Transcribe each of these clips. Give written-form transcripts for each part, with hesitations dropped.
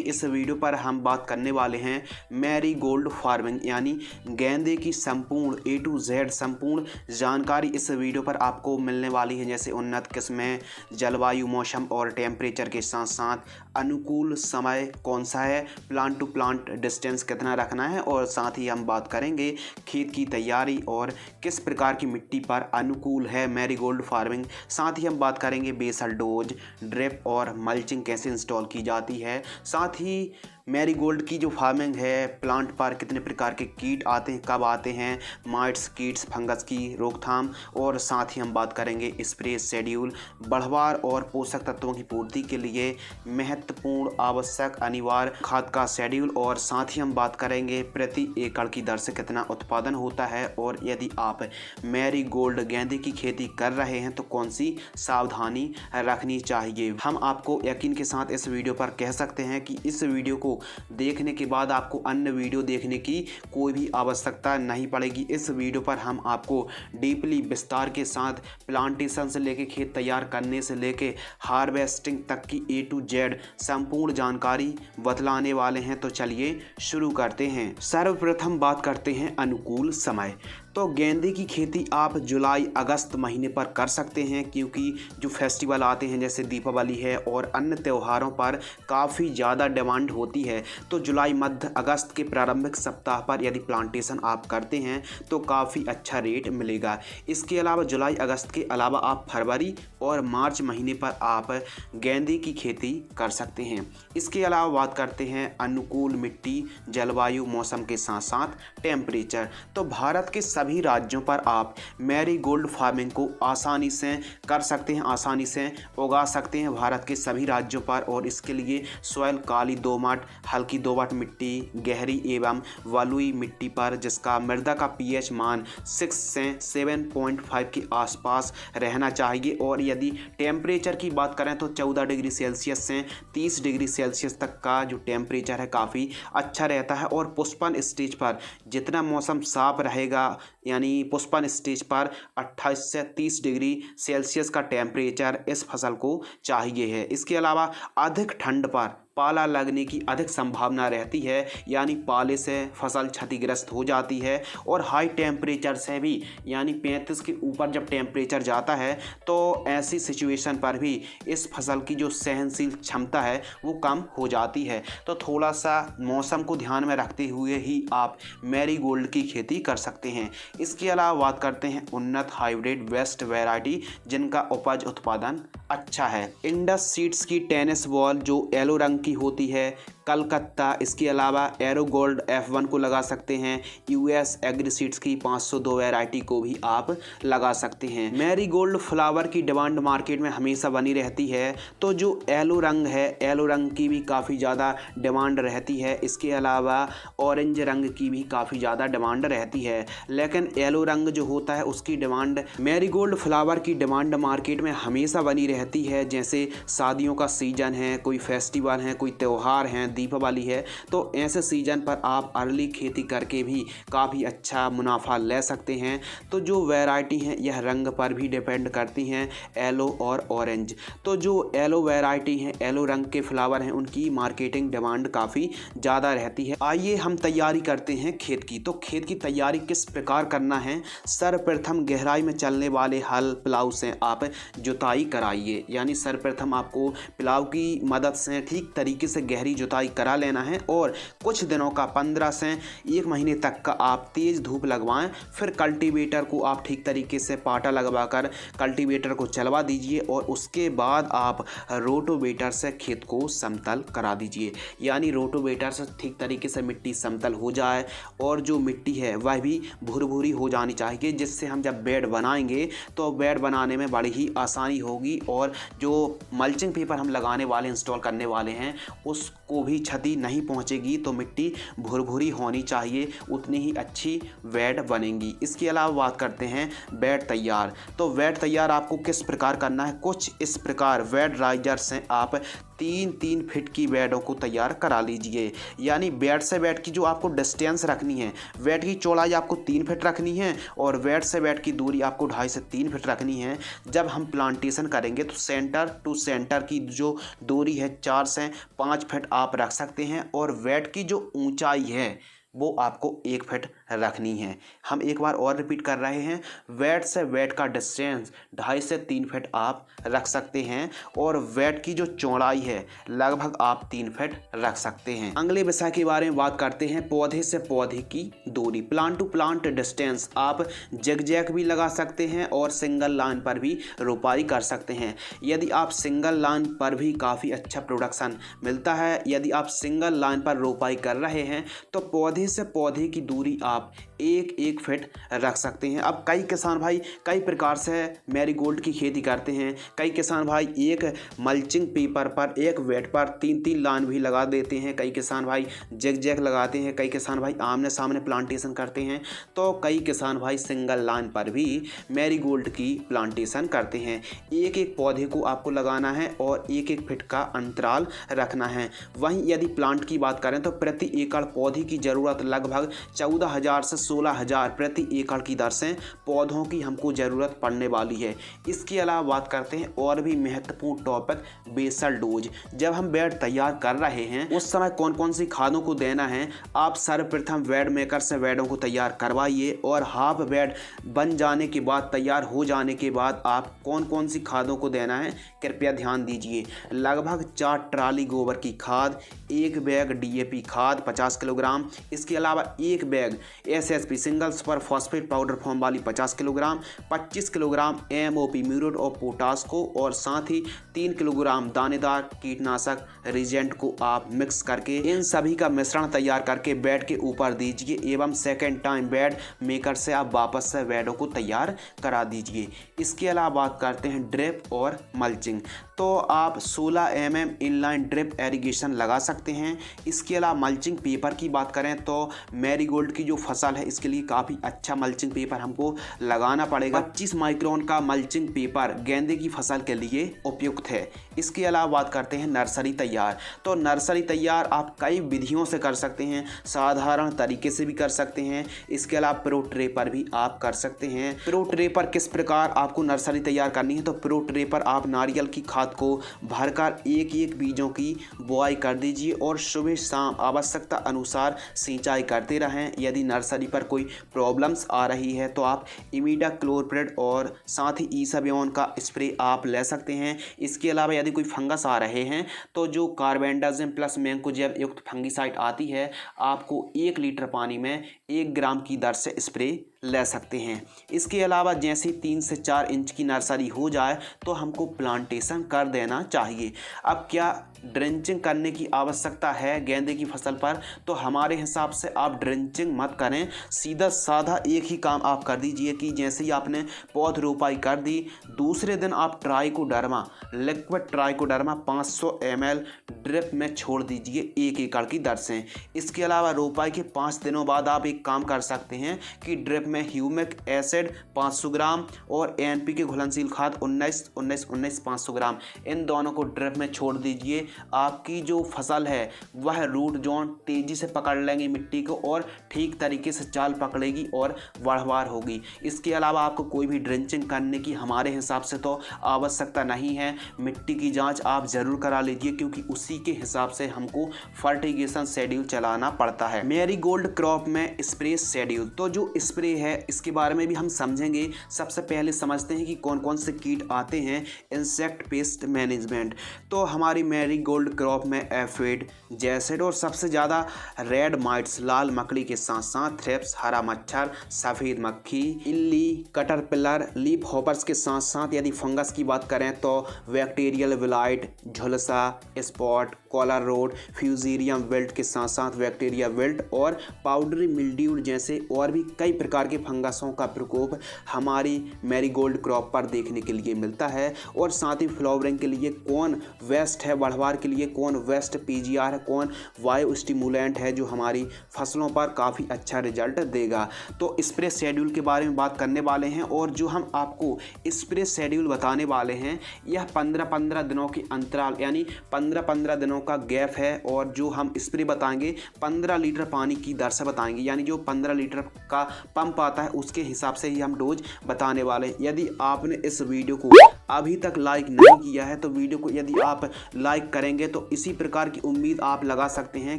इस वीडियो पर हम बात करने वाले हैं मैरीगोल्ड फार्मिंग यानी गेंदे की संपूर्ण A to Z संपूर्ण जानकारी इस वीडियो पर आपको मिलने वाली है। जैसे उन्नत किस्में, जलवायु, मौसम और टेम्परेचर के साथ साथ अनुकूल समय कौन सा है, प्लांट टू प्लांट डिस्टेंस कितना रखना है, और साथ ही हम बात करेंगे खेत की तैयारी और किस प्रकार की मिट्टी पर अनुकूल है मैरीगोल्ड फार्मिंग। साथ ही हम बात करेंगे बेसल डोज, ड्रिप और मल्चिंग कैसे इंस्टॉल की जाती है। साथ ही मैरीगोल्ड की जो फार्मिंग है, प्लांट पर कितने प्रकार के कीट आते हैं, कब आते हैं, माइट्स, कीट्स, फंगस की रोकथाम, और साथ ही हम बात करेंगे स्प्रे शेड्यूल, बढ़वार और पोषक तत्वों की पूर्ति के लिए महत्वपूर्ण आवश्यक अनिवार्य खाद का शेड्यूल, और साथ ही हम बात करेंगे प्रति एकड़ की दर से कितना उत्पादन होता है, और यदि आप मैरीगोल्ड गेंदे की खेती कर रहे हैं तो कौन सी सावधानी रखनी चाहिए। हम आपको यकीन के साथ इस वीडियो पर कह सकते हैं कि इस वीडियो को देखने के बाद आपको अन्य वीडियो देखने की कोई भी आवश्यकता नहीं पड़ेगी। इस वीडियो पर हम आपको डीपली विस्तार के साथ प्लांटेशन से लेके खेत तैयार करने से लेके हार्वेस्टिंग तक की A to Z संपूर्ण जानकारी बतलाने वाले हैं। तो चलिए शुरू करते हैं। सर्वप्रथम बात करते हैं अनुकूल समय। तो गेंदे की खेती आप जुलाई अगस्त महीने पर कर सकते हैं, क्योंकि जो फेस्टिवल आते हैं जैसे दीपावली है और अन्य त्योहारों पर काफ़ी ज़्यादा डिमांड होती है। तो जुलाई मध्य अगस्त के प्रारंभिक सप्ताह पर यदि प्लांटेशन आप करते हैं तो काफ़ी अच्छा रेट मिलेगा। इसके अलावा जुलाई अगस्त के अलावा आप फरवरी और मार्च महीने पर आप गेंदे की खेती कर सकते हैं। इसके अलावा बात करते हैं अनुकूल मिट्टी, जलवायु, मौसम के साथ साथ टेम्परेचर। तो भारत के सभी राज्यों पर आप मैरीगोल्ड फार्मिंग को आसानी से कर सकते हैं, आसानी से उगा सकते हैं भारत के सभी राज्यों पर। और इसके लिए सॉइल काली दोमट, हल्की दोमट मिट्टी, गहरी एवं बलुई मिट्टी पर जिसका मृदा का pH मान 6 से 7.5 के आसपास रहना चाहिए। और यदि टेम्परेचर की बात करें तो 14 डिग्री सेल्सियस से 30 डिग्री सेल्सियस तक का जो टेम्परेचर है काफ़ी अच्छा रहता है। और पुष्पन स्टेज पर जितना मौसम साफ रहेगा, यानी पुष्पन स्टेज पर 28 से 30 डिग्री सेल्सियस का टेम्परेचर इस फसल को चाहिए है। इसके अलावा अधिक ठंड पर पाला लगने की अधिक संभावना रहती है, यानी पाले से फसल क्षतिग्रस्त हो जाती है। और हाई टेम्परेचर से भी, यानी 35 के ऊपर जब टेम्परेचर जाता है तो ऐसी सिचुएशन पर भी इस फसल की जो सहनशील क्षमता है वो कम हो जाती है। तो थोड़ा सा मौसम को ध्यान में रखते हुए ही आप मैरीगोल्ड की खेती कर सकते हैं। इसके अलावा बात करते हैं उन्नत हाइब्रिड बेस्ट वैरायटी जिनका उपज उत्पादन अच्छा है। इंडस सीड्स की टेनिस बॉल जो येलो रंग की होती है, कलकत्ता। इसके अलावा एरो गोल्ड F1 को लगा सकते हैं। US एग्री सीड्स की 502 वैरायटी को भी आप लगा सकते हैं। मैरीगोल्ड फ्लावर की डिमांड मार्केट में हमेशा बनी रहती है, तो जो येलो रंग है, येलो रंग की भी काफ़ी ज़्यादा डिमांड रहती है। इसके अलावा ऑरेंज रंग की भी काफ़ी ज़्यादा डिमांड रहती है, लेकिन येलो रंग जो होता है उसकी डिमांड, मैरीगोल्ड फ्लावर की डिमांड मार्केट में हमेशा बनी रहती है। जैसे शादियों का सीजन है, कोई फेस्टिवल है, कोई त्यौहार है, दीपावली है, तो ऐसे सीजन पर आप अर्ली खेती करके भी काफ़ी अच्छा मुनाफा ले सकते हैं। तो जो वैरायटी हैं यह रंग पर भी डिपेंड करती हैं, येलो और ऑरेंज। तो जो येलो वैरायटी हैं, येलो रंग के फ्लावर हैं, उनकी मार्केटिंग डिमांड काफ़ी ज़्यादा रहती है। आइए हम तैयारी करते हैं खेत की। तो खेत की तैयारी किस प्रकार करना है। सर्वप्रथम गहराई में चलने वाले हल प्लाव से आप जुताई कराइए, यानी सर्वप्रथम आपको प्लाव की मदद से ठीक तरीके से गहरी जुताई करा लेना है। और कुछ दिनों का 15 से 1 महीने तक का आप तेज़ धूप लगवाएं। फिर कल्टीवेटर को आप ठीक तरीके से पाटा लगवाकर कल्टीवेटर को चलवा दीजिए, और उसके बाद आप रोटोवेटर से खेत को समतल करा दीजिए, यानी रोटोवेटर से ठीक तरीके से मिट्टी समतल हो जाए और जो मिट्टी है वह भी भुरभुरी हो जानी चाहिए, जिससे हम जब बेड बनाएंगे तो बेड बनाने में बड़ी ही आसानी होगी। और जो मल्चिंग पेपर हम लगाने वाले, इंस्टॉल करने वाले हैं, उसको भी क्षति नहीं पहुंचेगी। तो मिट्टी भुरभुरी होनी चाहिए, उतनी ही अच्छी बेड बनेगी। इसके अलावा बात करते हैं बेड तैयार। तो बेड तैयार आपको किस प्रकार करना है। कुछ इस प्रकार बेड राइजर से आप 3-3 फीट की बेडों को तैयार करा लीजिए। यानी बेड से बेड की जो आपको डिस्टेंस रखनी है, बेड की चौड़ाई आपको 3 फीट रखनी है और बेड से बेड की दूरी आपको 2.5 से 3 फीट रखनी है। जब हम प्लांटेशन करेंगे तो सेंटर टू सेंटर की जो दूरी है 4 से 5 फीट आप रख सकते हैं और बेड की जो ऊंचाई है वो आपको 1 फीट रखनी है। हम एक बार और रिपीट कर रहे हैं, बेड से बेड का डिस्टेंस 2.5 से 3 फीट आप रख सकते हैं और बेड की जो चौड़ाई है लगभग आप 3 फीट रख सकते हैं। अगले विषय के बारे में बात करते हैं, पौधे से पौधे की दूरी, प्लांट टू प्लांट डिस्टेंस। आप जैग भी लगा सकते हैं और सिंगल लाइन पर भी रोपाई कर सकते हैं। यदि आप सिंगल लाइन पर भी काफ़ी अच्छा प्रोडक्शन मिलता है, यदि आप सिंगल लाइन पर रोपाई कर रहे हैं तो पौधे से पौधे की दूरी आप 1-1 फीट रख सकते हैं। अब कई किसान भाई कई प्रकार से मैरीगोल्ड की खेती करते हैं। कई किसान भाई एक मल्चिंग पेपर पर एक बेड पर 3-3 लाइन भी लगा देते हैं। कई किसान भाई जैग लगाते हैं। कई किसान भाई आमने सामने प्लांटेशन करते हैं। तो कई किसान भाई सिंगल लाइन पर भी मैरीगोल्ड की प्लांटेशन करते हैं। एक पौधे को आपको लगाना है और 1-1 फीट का अंतराल रखना है। वहीं यदि प्लांट की बात करें तो प्रति एकड़ पौधे की ज़रूरत लगभग 14,000 से 16,000 प्रति एकड़ की दर से पौधों की हमको ज़रूरत पड़ने वाली है। इसके अलावा बात करते हैं और भी महत्वपूर्ण टॉपिक, बेसल डोज। जब हम बेड तैयार कर रहे हैं उस समय कौन कौन सी खादों को देना है, आप सर्वप्रथम बेड मेकर से बेडों को तैयार करवाइए और हाफ बेड बन जाने के बाद, तैयार हो जाने के बाद आप कौन कौन सी खादों को देना है कृपया ध्यान दीजिए। लगभग 4 ट्राली गोबर की खाद, 1 बैग DAP खाद 50 किलोग्राम, इसके अलावा 1 bag SSP single super phosphate powder form वाली 50 किलोग्राम, 25 किलोग्राम MOP म्यूरेट और पोटास को और साथ ही 3 किलोग्राम दानेदार कीटनाशक रिजेंट को आप मिक्स करके इन सभी का मिश्रण तैयार करके बेड के ऊपर दीजिए एवं सेकेंड टाइम बेड मेकर से आप वापस से बेडों को तैयार करा दीजिए। इसके अलावा बात करते हैं ड्रिप और मल्चिंग। तो आप 16 mm इनलाइन ड्रिप एरीगेशन लगा सकते हैं। इसके अलावा मल्चिंग पेपर की बात करें तो मैरीगोल्ड की जो फसल है इसके लिए काफ़ी अच्छा मल्चिंग पेपर हमको लगाना पड़ेगा। 25 माइक्रोन का मल्चिंग पेपर गेंदे की फसल के लिए उपयुक्त है। इसके अलावा बात करते हैं नर्सरी तैयार। तो नर्सरी तैयार आप कई विधियों से कर सकते हैं, साधारण तरीके से भी कर सकते हैं। इसके अलावा प्रो ट्रे पर भी आप कर सकते हैं। प्रो ट्रे पर किस प्रकार आपको नर्सरी तैयार करनी है, तो प्रो ट्रे पर आप नारियल की खाद को भरकर 1-1 बीजों की बुआई कर दीजिए और सुबह शाम आवश्यकता अनुसार सिंचाई करते रहें। यदि नर्सरी पर कोई प्रॉब्लम्स आ रही है तो आप इमिडाक्लोप्रिड और साथ ही ईसाबियोन का स्प्रे आप ले सकते हैं। इसके अलावा यदि कोई फंगस आ रहे हैं तो जो कार्बेंडाजिम प्लस मैंकोजेब युक्त फंगिसाइड आती है, आपको 1 लीटर पानी में 1 ग्राम की दर से स्प्रे ले सकते हैं। इसके अलावा जैसे 3 से 4 इंच की नर्सरी हो जाए तो हमको प्लांटेशन कर देना चाहिए। अब क्या ड्रेंचिंग करने की आवश्यकता है गेंदे की फसल पर, तो हमारे हिसाब से आप ड्रेंचिंग मत करें, सीधा साधा एक ही काम आप कर दीजिए कि जैसे ही आपने पौध रोपाई कर दी, दूसरे दिन आप trichoderma, liquid trichoderma 500 ml drip में छोड़ दीजिए 1 एकड़ की दर से। इसके अलावा रोपाई के 5 दिनों बाद आप एक काम कर सकते हैं कि ड्रिप में ह्यूमिक एसिड 500 ग्राम और NPK घुलनशील खाद 19-19-19 500 ग्राम, इन दोनों को ड्रिप में छोड़ दीजिए। आपकी जो फसल है वह रूट जोन तेज़ी से पकड़ लेंगे मिट्टी को और ठीक तरीके से चाल पकड़ेगी और बढ़वार होगी। इसके अलावा आपको कोई भी ड्रेंचिंग करने की हमारे हिसाब से तो आवश्यकता नहीं है। मिट्टी की जांच आप ज़रूर करा लीजिए क्योंकि उसी के हिसाब से हमको फर्टिगेशन शेड्यूल चलाना पड़ता है। मैरीगोल्ड क्रॉप में स्प्रे शेड्यूल, तो जो स्प्रे है इसके बारे में भी हम समझेंगे। सबसे पहले समझते हैं कि कौन कौन से कीट आते हैं। इंसेक्ट पेस्ट मैनेजमेंट, तो हमारी मैरीगोल्ड क्रॉप में एफिड, जैसिड और सबसे ज़्यादा रेड माइट्स लाल मकड़ी के साथ साथ थ्रिप्स, हरा मच्छर, सफ़ेद मक्खी, इल्ली, कटरपिलर, लीफ हॉपर्स के साथ साथ यदि फंगस की बात करें तो बैक्टीरियल विलाइट, झुलसा, spot, collar rot, fusarium wilt के साथ साथ बैक्टीरिया विल्ट और पाउडरी मिल्ड्यू जैसे और भी कई प्रकार प्रकार के फंगसों का प्रकोप हमारी मैरीगोल्ड क्रॉप पर देखने के लिए मिलता है और साथ ही फ्लावरिंग के लिए कौन बेस्ट है, बढ़वार के लिए कौन बेस्ट पीजीआर है, कौन वायु स्टिमुलेंट है जो हमारी फसलों पर काफ़ी अच्छा रिजल्ट देगा। तो स्प्रे शेड्यूल के बारे में बात करने वाले हैं और जो हम आपको स्प्रे शेड्यूल बताने वाले हैं यह 15-15 दिनों के अंतराल यानी 15-15 दिनों का गैप है और जो हम स्प्रे बताएंगे 15 लीटर पानी की दर से बताएंगे, यानी जो 15 लीटर का पंप आता है उसके हिसाब से ही हम डोज बताने वाले हैं। यदि आपने इस वीडियो को अभी तक लाइक नहीं किया है तो वीडियो को यदि आप लाइक करेंगे तो इसी प्रकार की उम्मीद आप लगा सकते हैं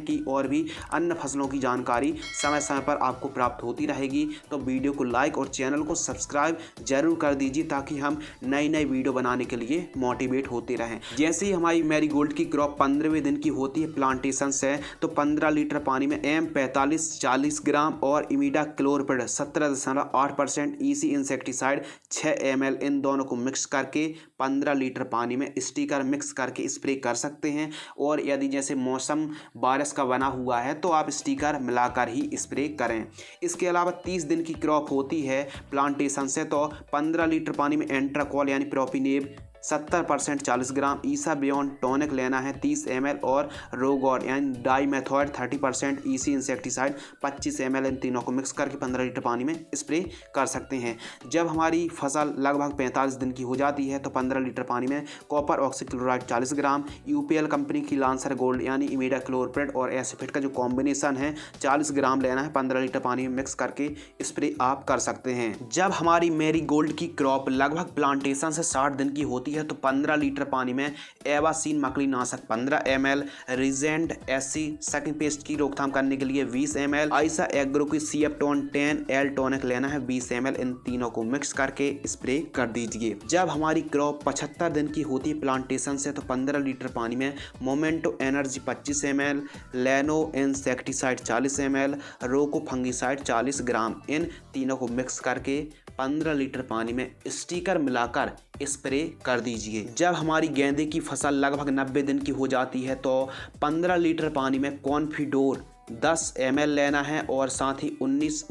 कि और भी अन्य फसलों की जानकारी समय समय पर आपको प्राप्त होती रहेगी। तो वीडियो को लाइक और चैनल को सब्सक्राइब जरूर कर दीजिए ताकि हम नई नई वीडियो बनाने के लिए मोटिवेट होते रहें। जैसे ही हमारी मैरीगोल्ड की क्रॉप 15वें दिन की होती है प्लांटेशन से तो 15 लीटर पानी में M45 40 ग्राम और इमिडाक्लोप्रिड 17.8% EC इंसेक्टिसाइड 6 ml इन दोनों को मिक्स करके 15 लीटर पानी में स्टिकर मिक्स करके स्प्रे कर सकते हैं। और यदि जैसे मौसम बारिश का बना हुआ है तो आप स्टिकर मिलाकर ही स्प्रे करें। इसके अलावा 30 दिन की क्रॉप होती है प्लांटेशन से तो 15 लीटर पानी में एंट्राकॉल यानी प्रोपिनेब 70% 40 ग्राम, ईसा बियॉन्ड टॉनिक लेना है 30 ml और रोगोर यानी डाईमेथॉइड 30% EC इंसेक्टिसाइड 25 ml इन तीनों को मिक्स करके 15 लीटर पानी में स्प्रे कर सकते हैं। जब हमारी फसल लगभग 45 दिन की हो जाती है तो 15 लीटर पानी में कॉपर ऑक्सीक्लोराइड 40 ग्राम, UPL कंपनी की लांसर गोल्ड यानी इमिडाक्लोप्रिड और एसिफेट का जो कॉम्बिनेशन है 40 ग्राम लेना है, 15 लीटर पानी में मिक्स करके स्प्रे आप कर सकते हैं। जब हमारी मैरीगोल्ड की क्रॉप लगभग प्लांटेशन से 60 दिन की होती है तो 15 लीटर पानी में एवासीन मकड़ी नाशक 15 ml, Regent SC sucking pest की रोकथाम करने के लिए 20 ml, आइसा एग्रो की CF-टोन 10L टॉनिक लेना है 20 ml, इन तीनों को मिक्स करके स्प्रे कर दीजिए। जब हमारी क्रॉप 75 दिन की होती है प्लांटेशन से तो 15 लीटर पानी में मोमेंटो एनर्जी 25 ml, लेनो इंसेक्टिसाइड 40 ml, रोको फंगिसाइड 40 ग्राम, इन तीनों को मिक्स करके 15 लीटर पानी में स्टिकर मिलाकर स्प्रे कर दीजिए। जब हमारी गेंदे की फसल लगभग 90 दिन की हो जाती है तो 15 लीटर पानी में कॉन्फिडोर 10 ml लेना है और साथ ही 19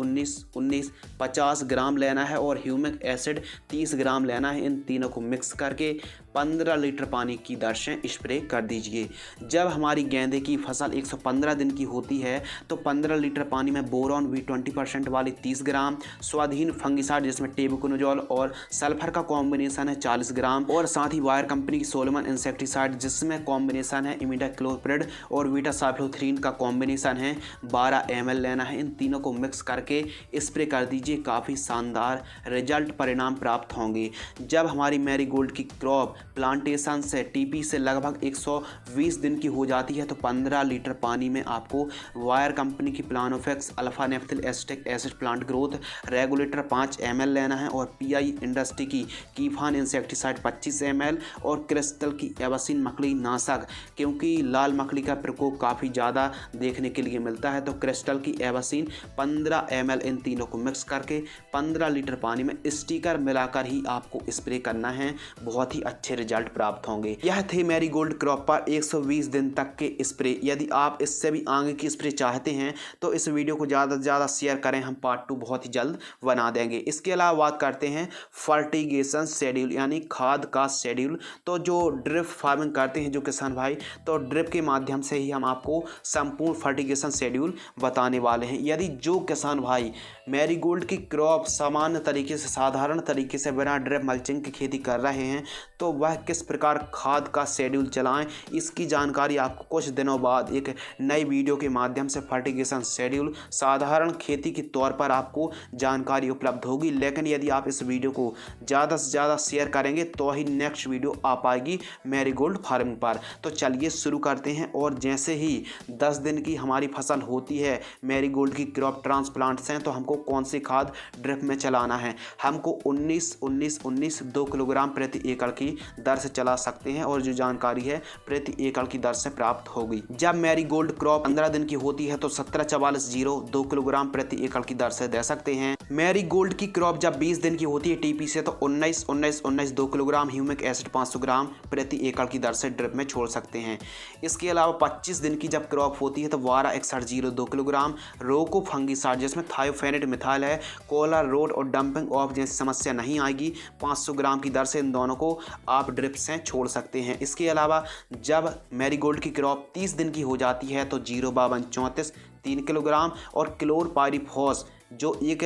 50 ग्राम लेना है और ह्यूमिक एसिड 30 ग्राम लेना है, इन तीनों को मिक्स करके 15 लीटर पानी की दर से स्प्रे कर दीजिए। जब हमारी गेंदे की फसल 115 दिन की होती है तो 15 लीटर पानी में बोरॉन भी 20% वाली 30 ग्राम, स्वाधीन फंगिसाइड जिसमें टेबुकोनोजोल और सल्फर का कॉम्बिनेशन है 40 ग्राम और साथ ही वायर कंपनी की सोलोमन इंसेक्टिसाइड जिसमें कॉम्बिनेशन है इमिडाक्लोप्रिड और वीटासाइक्लोथ्रीन का कॉम्बिनेशन है 12 ml लेना है, इन तीनों को मिक्स करके स्प्रे कर दीजिए। काफ़ी शानदार रिजल्ट परिणाम प्राप्त होंगे। जब हमारी मैरीगोल्ड की क्रॉप प्लांटेशन से TP से लगभग 120 दिन की हो जाती है तो 15 लीटर पानी में आपको वायर कंपनी की Planofix alpha naphthyl acetic acid plant growth regulator 5 ml लेना है और PI इंडस्ट्री की कीफान इंसेक्टिसाइड 25 ml और क्रिस्टल की एवासीन मकड़ी नाशक, क्योंकि लाल मकड़ी का प्रकोप काफ़ी ज़्यादा देखने के लिए मिलता है तो क्रिस्टल की एवासीन 15 ml, इन तीनों को मिक्स करके 15 लीटर पानी में स्टिकर मिलाकर ही आपको स्प्रे करना है। बहुत ही अच्छे रिजल्ट प्राप्त होंगे। यह थे मैरीगोल्ड क्रॉप पर 120 दिन तक के स्प्रे। यदि आप इससे भी आगे की स्प्रे चाहते हैं तो इस वीडियो को ज़्यादा से ज़्यादा शेयर करें, हम पार्ट 2 बहुत ही जल्द बना देंगे। इसके अलावा बात करते हैं फर्टिगेशन शेड्यूल यानी खाद का शेड्यूल। तो जो ड्रिप फार्मिंग करते हैं जो किसान भाई, तो ड्रिप के माध्यम से ही हम आपको संपूर्ण फर्टिगेशन शेड्यूल बताने वाले हैं। यदि जो किसान भाई मैरीगोल्ड की क्रॉप सामान्य तरीके से साधारण तरीके से बिना ड्रिप मल्चिंग की खेती कर रहे हैं तो वह किस प्रकार खाद का शेड्यूल चलाएं, इसकी जानकारी आपको कुछ दिनों बाद एक नई वीडियो के माध्यम से फर्टिगेशन शेड्यूल साधारण खेती के तौर पर आपको जानकारी उपलब्ध होगी। लेकिन यदि आप इस वीडियो को ज़्यादा से ज़्यादा शेयर करेंगे तो ही नेक्स्ट वीडियो आ पाएगी मैरीगोल्ड फार्मिंग पर। तो चलिए शुरू करते हैं। और जैसे ही 10 दिन की हमारी फसल होती है मैरीगोल्ड की क्रॉप ट्रांसप्लांट से तो हमको कौन सी खाद ड्रिप में चलाना है, हमको 19 2 किलोग्राम प्रति एकड़ की दर से चला सकते हैं और जो जानकारी है प्रति एकड़ की दर से प्राप्त होगी। जब मैरीगोल्ड क्रॉप 15 दिन की होती है तो 17 44 0 2 किलोग्राम प्रति एकड़ की दर से दे सकते हैं। मैरीगोल्ड की क्रॉप जब 20 दिन की होती है टीपी से तो 19 2 किलोग्राम ह्यूमिक एसिड 500 ग्राम प्रति एकड़ की दर से ड्रिप में छोड़ सकते हैं। इसके अलावा 25 दिन की जब क्रॉप होती है तो 126102 किलोग्राम रोको फंगिसाइड जिसमें थायोफेनेट मिथाइल है, कॉलर रोड और डंपिंग ऑफ जैसी समस्या नहीं आएगी, 500 ग्राम की दर से इन दोनों को आप ड्रिप से छोड़ सकते हैं। इसके अलावा जब मैरीगोल्ड की क्रॉप 30 दिन की हो जाती है तो 05234 3 किलोग्राम और क्लोरपाइरिफॉस जो एक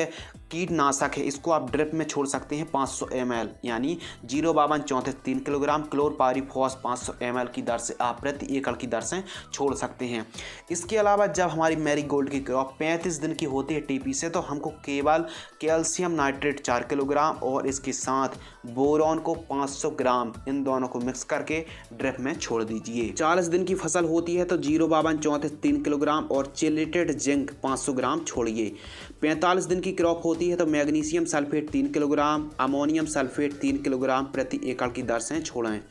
कीटनाशक है इसको आप ड्रिप में छोड़ सकते हैं 500 ml, यानी 05234 3 किलोग्राम क्लोरपाइरिफॉस 500 ml की दर से आप प्रति एकड़ की दर से छोड़ सकते हैं। इसके अलावा जब हमारी मैरीगोल्ड की क्रॉप 35 दिन की होती है टीपी से तो हमको केवल कैल्शियम नाइट्रेट 4 किलोग्राम और इसके साथ बोरॉन को 500 ग्राम इन दोनों को मिक्स करके ड्रिप में छोड़ दीजिए। 40 दिन की फसल होती है तो 05234 3 किलोग्राम और चिलेटेड जिंक 500 ग्राम छोड़िए। 45 दिन की क्रॉप होती है तो magnesium sulphate 3 kilogram, ammonium sulphate 3 kilogram प्रति एकड़ की दर से छोड़ें।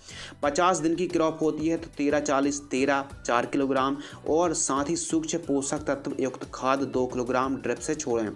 50 दिन की क्रॉप होती है तो 13-40-13 4 किलोग्राम और साथ ही सूक्ष्म पोषक तत्व युक्त खाद 2 किलोग्राम ड्रिप से छोड़ें।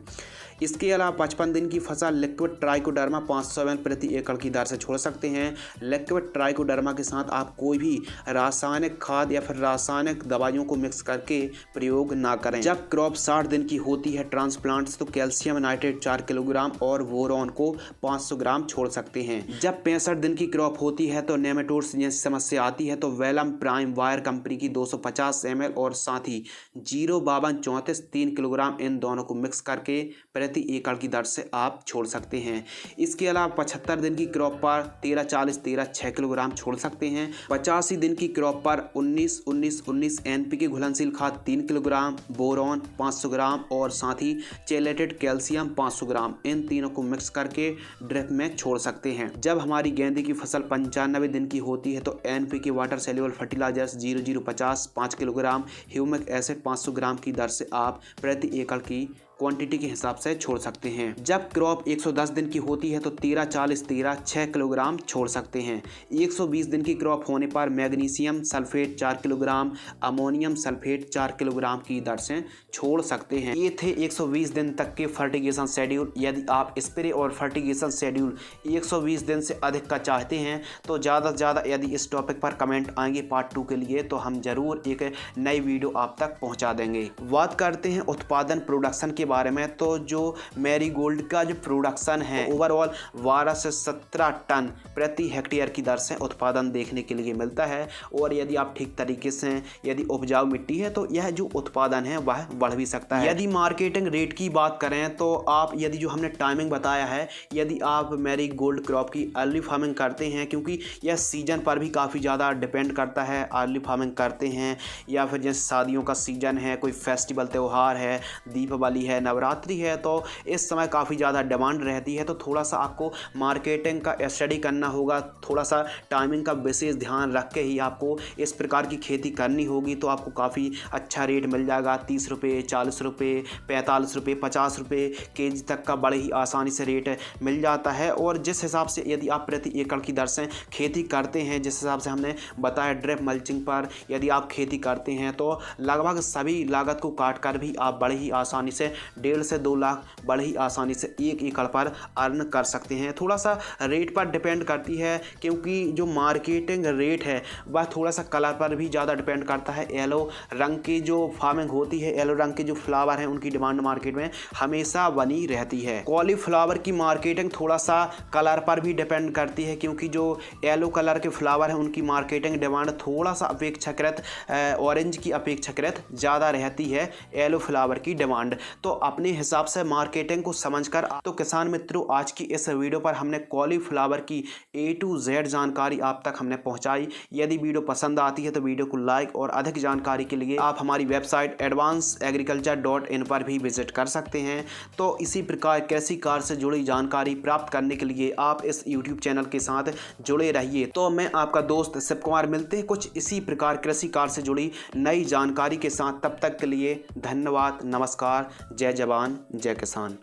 इसके अलावा 55 दिन की फसल लिक्विड ट्राइकोडर्मा 500 ml प्रति एकड़ की दर से छोड़ सकते हैं। लिक्विड ट्राइकोडर्मा के साथ आप कोई भी रासायनिक खाद या फिर रासायनिक दवाइयों को मिक्स करके प्रयोग ना करें। जब क्रॉप 60 दिन की होती है ट्रांसप्लांट्स तो कैल्शियम नाइट्रेट 4 किलोग्राम और बोरॉन को 500 ग्राम छोड़ सकते हैं। जब 65 दिन की क्रॉप होती है तो नेमेटोड्स जैसी समस्या आती है तो वेलम प्राइम वायर कंपनी की 250 ml और साथ ही 05234 3 किलोग्राम इन दोनों को मिक्स करके प्रति एकड़ की दर से आप छोड़ सकते हैं। इसके अलावा 75 दिन की क्रॉप पर 13-40-13 6 किलोग्राम छोड़ सकते हैं। 85 दिन की क्रॉप पर 19-19-19 NPK घुलनशील खाद 3 किलोग्राम, बोरॉन 500 ग्राम और साथ ही चेलेटेड कैल्शियम 500 ग्राम इन तीनों को मिक्स करके ड्रिप में छोड़ सकते हैं। जब हमारी गेंदे की फसल 95 दिन की होती है तो NPK water soluble fertilisers 0050 5 kilogram, humic acid 500 gram की दर से आप प्रति एकड़ की क्वांटिटी के हिसाब से छोड़ सकते हैं। जब क्रॉप 110 दिन की होती है तो 13-40-13 6 किलोग्राम छोड़ सकते हैं। 120 दिन की क्रॉप होने पर magnesium sulphate 4 kilogram, ammonium sulphate 4 kilogram की दर से छोड़ सकते हैं। ये थे 120 दिन तक के फर्टिगेशन शेड्यूल। यदि आप स्प्रे और फर्टिगेशन शेड्यूल 120 दिन से अधिक का चाहते हैं तो ज़्यादा से ज़्यादा यदि इस टॉपिक पर कमेंट आएंगे पार्ट 2 के लिए तो हम ज़रूर एक नई वीडियो आप तक पहुँचा देंगे। बात करते हैं उत्पादन प्रोडक्शन के बारे में तो जो मैरीगोल्ड का जो प्रोडक्शन है ओवरऑल 12 से 17 टन प्रति हेक्टेयर की दर से उत्पादन देखने के लिए मिलता है। और यदि आप ठीक तरीके से यदि उपजाऊ मिट्टी है तो यह जो उत्पादन है वह बढ़ भी सकता है। यदि मार्केटिंग रेट की बात करें तो आप यदि जो हमने टाइमिंग बताया है, यदि आप मैरीगोल्ड क्रॉप की अर्ली फार्मिंग करते हैं क्योंकि यह सीजन पर भी काफ़ी ज़्यादा डिपेंड करता है, अर्ली फार्मिंग करते हैं या फिर जैसे शादियों का सीजन है, कोई फेस्टिवल त्यौहार है, दीपावली है, नवरात्रि है तो इस समय काफ़ी ज़्यादा डिमांड रहती है। तो थोड़ा सा आपको मार्केटिंग का स्टडी करना होगा, थोड़ा सा टाइमिंग का विशेष ध्यान रख के ही आपको इस प्रकार की खेती करनी होगी तो आपको काफ़ी अच्छा रेट मिल जाएगा। 30 रुपये, 40 रुपये, 45 रुपये, 50 रुपये केजी तक का बड़े ही आसानी से रेट मिल जाता है। और जिस हिसाब से यदि आप प्रति एकड़ की दर से खेती करते हैं, जिस हिसाब से हमने बताया ड्रिप मल्चिंग पर यदि आप खेती करते हैं तो लगभग सभी लागत को काट कर भी आप बड़े ही आसानी से 1.5 से 2 लाख बड़े ही आसानी से 1 एकड़ पर अर्न कर सकते हैं। थोड़ा सा रेट पर डिपेंड करती है क्योंकि जो मार्केटिंग रेट है वह थोड़ा सा कलर पर भी ज़्यादा डिपेंड करता है। येलो रंग की जो फार्मिंग होती है, येलो रंग के जो फ्लावर हैं उनकी डिमांड मार्केट में हमेशा बनी रहती है। कॉलीफ्लावर की मार्केटिंग थोड़ा सा कलर पर भी डिपेंड करती है क्योंकि जो येलो कलर के फ्लावर हैं उनकी मार्केटिंग डिमांड थोड़ा सा अपेक्षाकृत ऑरेंज की अपेक्षाकृत ज़्यादा रहती है येलो फ्लावर की डिमांड। तो अपने हिसाब से मार्केटिंग को समझकर तो किसान मित्रों आज की इस वीडियो पर हमने कॉलीफ्लावर की A to Z जानकारी आप तक हमने पहुंचाई। यदि वीडियो पसंद आती है तो वीडियो को लाइक और अधिक जानकारी के लिए आप हमारी वेबसाइट advanceagriculture.in पर भी विजिट कर सकते हैं। तो इसी प्रकार कृषि कार्य से जुड़ी जानकारी प्राप्त करने के लिए आप इस YouTube चैनल के साथ जुड़े रहिए। तो मैं आपका दोस्त शिव कुमार, मिलते हैं कुछ इसी प्रकार कृषि कार्य से जुड़ी नई जानकारी के साथ। तब तक के लिए धन्यवाद, नमस्कार, जय जवान जय किसान।